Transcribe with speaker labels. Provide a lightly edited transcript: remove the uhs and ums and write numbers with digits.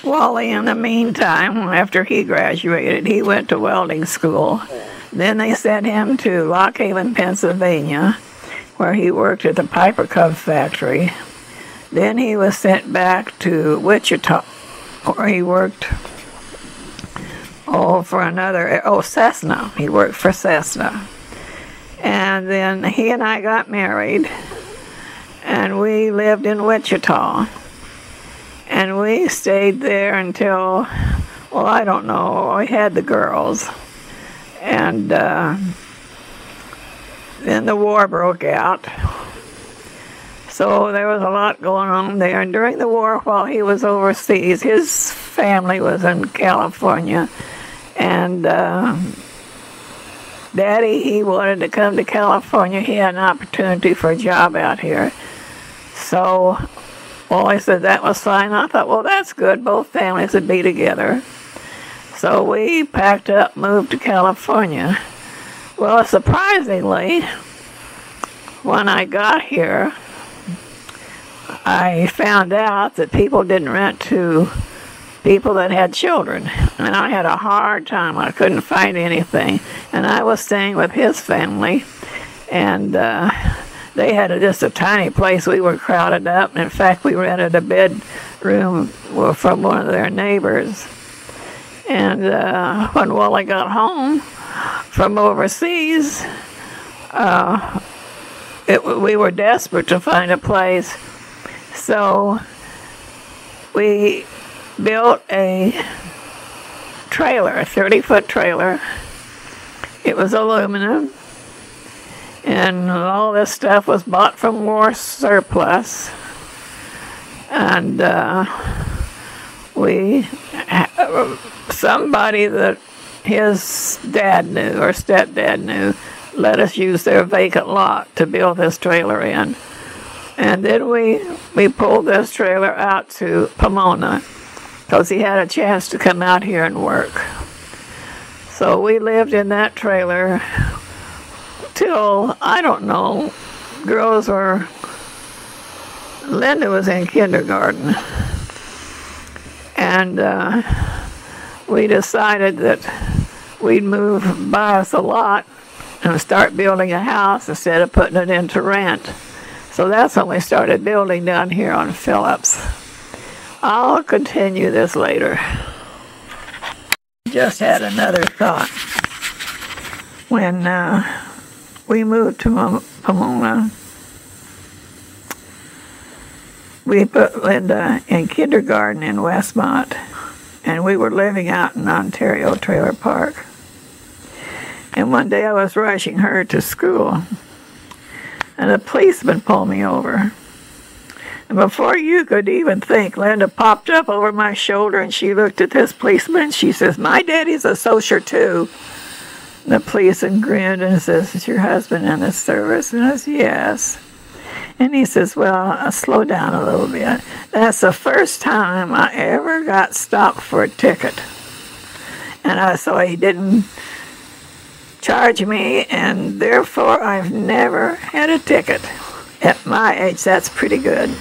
Speaker 1: Wally, in the meantime, after he graduated, he went to welding school. Then they sent him to Lock Haven, Pennsylvania, where he worked at the Piper Cub factory. Then he was sent back to Wichita, where he worked for Cessna. He worked for Cessna. And then he and I got married, and we lived in Wichita. And we stayed there until, well, I don't know, we had the girls. And then the war broke out. So there was a lot going on there. And during the war, while he was overseas, his family was in California. And Daddy, he wanted to come to California. He had an opportunity for a job out here. So, well, I said that was fine. I thought, well, that's good. Both families would be together. So we packed up, moved to California. Well, surprisingly, when I got here, I found out that people didn't rent to people that had children. And I had a hard time. I couldn't find anything. And I was staying with his family. And they had just a tiny place. We were crowded up. And in fact, we rented a bedroom from one of their neighbors. And when Wally got home from overseas, we were desperate to find a place. So we built a trailer, a 30-foot trailer. It was aluminum. And all this stuff was bought from war surplus. And somebody that his dad knew or stepdad knew let us use their vacant lot to build this trailer in. And then we pulled this trailer out to Pomona because he had a chance to come out here and work. So we lived in that trailer till, I don't know, Linda was in kindergarten. And we decided that we'd move buy us a lot and start building a house instead of putting it into rent. So that's when we started building down here on Phillips. I'll continue this later. Just had another thought. When we moved to Pomona, we put Linda in kindergarten in Westmont, and we were living out in Ontario Trailer Park. And one day I was rushing her to school, and a policeman pulled me over. And before you could even think, Linda popped up over my shoulder, and she looked at this policeman, and she says, "My daddy's a soldier too." And the policeman grinned and says, "Is your husband in the service?" And I said, "Yes." And he says, "Well, slow down a little bit. That's the first time I ever got stopped for a ticket." And so he didn't charge me, and therefore I've never had a ticket. At my age, that's pretty good.